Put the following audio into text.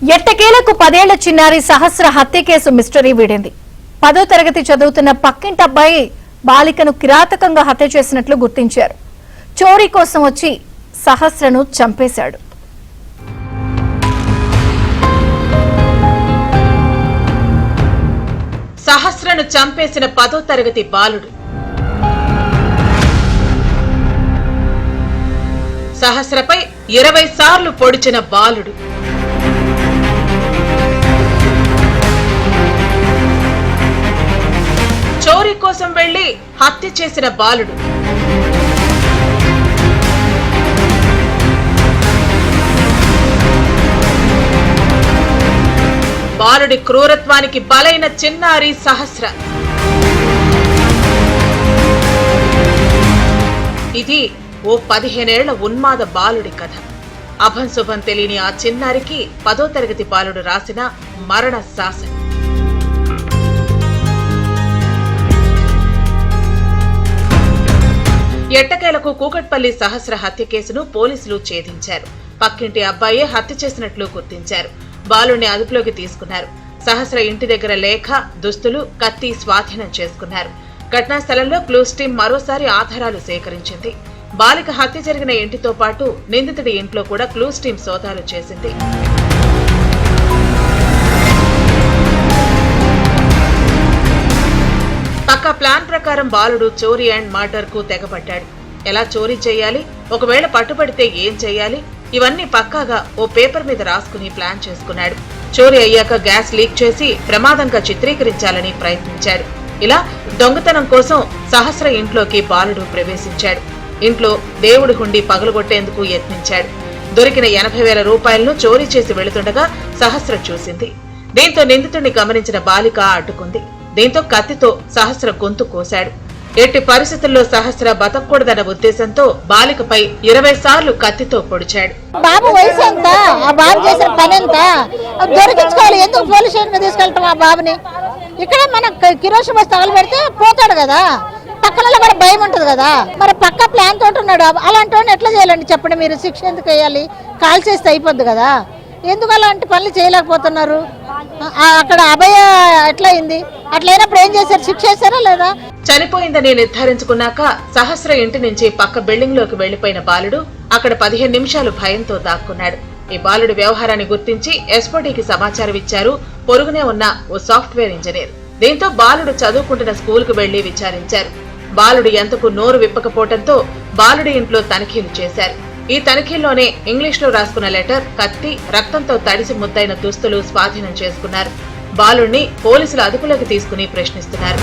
ఎట్టకేలకు 10 ఏళ్ల చిన్నారి సహస్ర హత్య కేసు మిస్టరీ వీడింది. 10వ తరగతి చదువుతున్న పక్కింటి అబ్బాయి బాలికను కిరాతకంగా హత్య చేసినట్లు గుర్తించారు. చోరీ కోసం వచ్చి సహస్రను చంపేశాడు. సహస్రను చంపేసిన 10వ తరగతి బాలుడు. సహస్రపై 20 సార్లు పొడిచిన బాలుడు. చోరీ కోసం వెళ్లి హత్య చేసిన బాలుడు. బాలుడి క్రూరత్వానికి బలైన చిన్నారి సహస్ర. ఇది ఓ 15 ఏళ్ల ఉన్మాద బాలుడి కథ. అభంశుభం తెలియని ఆ చిన్నారికి 10వ తరగతి బాలుడు రాసిన మరణ శాసనం. ఎట్టకేలకు కూకట్పల్లి సహస్ర హత్య కేసును పోలీసులు ఛేదించారు. పక్కింటి అబ్బాయే హత్య చేసినట్లు గుర్తించారు. బాలుడిని అదుపులోకి తీసుకున్నారు. సహస్ర ఇంటి దగ్గర లేఖ, దుస్తులు, కత్తి స్వాధీనం చేసుకున్నారు. ఘటనా స్థలంలో క్లూస్ టీం మరోసారి ఆధారాలు సేకరించింది. బాలిక హత్య జరిగిన ఇంటితో పాటు నిందితుడి ఇంట్లో కూడా క్లూస్ టీం సోదాలు చేసింది. పక్కా ప్లాన్ ప్రకారం బాలుడు చోరీ అండ్ మర్డర్ కు తెగబడ్డాడు. ఎలా చోరీ చేయాలి, ఒకవేళ పట్టుబడితే ఏం చేయాలి, ఇవన్నీ పక్కాగా ఓ పేపర్ మీద రాసుకుని ప్లాన్ చేసుకున్నాడు. చోరీ అయ్యాక గ్యాస్ లీక్ చేసి ప్రమాదంగా చిత్రీకరించాలని ప్రయత్నించాడు. ఇలా దొంగతనం కోసం సహస్ర ఇంట్లోకి బాలుడు ప్రవేశించాడు. ఇంట్లో దేవుడి హుండీ పగలగొట్టేందుకు యత్నించాడు. దొరికిన 80,000 రూపాయలను చోరీ చేసి వెళుతుండగా సహస్ర చూసింది. దీంతో నిందితుడిని గమనించిన బాలిక అడ్డుకుంది. దీంతో కత్తితో సహస్ర గొంతు కోశాడు. ఎట్టి పరిస్థితుల్లో సహస్ర బతకూడదన్న ఉద్దేశంతో బాలికపై 20 సార్లు కత్తితో పొడిచాడు. బాబు వయసు ఎంత, ఆ బాబు చేసిన పని ఎంత, దొరికించుకోవాలి. ఎందుకు పోలీస్ స్టేషన్ తీసుకెళ్తాం ఆ బాబుని? ఇక్కడ మన కిరోసిన్ బస్ తగలబెడితే పోతాడు కదా, పక్కన కూడా భయం ఉంటది కదా. మరి పక్క ప్లాన్ తోటి ఉన్నాడు. అలాంటి వాడిని ఎట్లా చేయాలండి చెప్పండి? మీరు శిక్ష ఎందుకు వేయాలి? కాల్ చేస్తే అయిపోద్ది కదా. ఎందుకు అలాంటి పనులు చేయలేకపోతున్నారు? అక్కడ అభయ ఎట్లయింది? అట్లయినప్పుడు ఏం చేశారు? శిక్ష వేశారా లేదా? చనిపోయిందని నిర్ధారించుకున్నాక సహస్ర ఇంటి నుంచి పక్క బిల్డింగ్ లోకి వెళ్లిపోయిన బాలుడు అక్కడ 15 నిమిషాలు భయంతో దాక్కున్నాడు. ఈ బాలుడి వ్యవహారాన్ని గుర్తించి ఎస్పోటీకి సమాచారం ఇచ్చారు పొరుగునే ఉన్న ఓ సాఫ్ట్వేర్ ఇంజనీర్. దీంతో బాలుడు చదువుకుంటున్న స్కూల్ కు వెళ్లి విచారించారు. బాలుడు ఎంతకు నోరు విప్పకపోవడంతో బాలుడి ఇంట్లో తనిఖీలు చేశారు. ఈ తనిఖీల్లోనే ఇంగ్లీష్ లో రాసుకున్న లెటర్, కత్తి, రక్తంతో తడిసి ముద్దైన దుస్తులు స్వాధీనం చేసుకున్నారు. బాలుడిని పోలీసులు అదుపులోకి తీసుకుని ప్రశ్నిస్తున్నారు.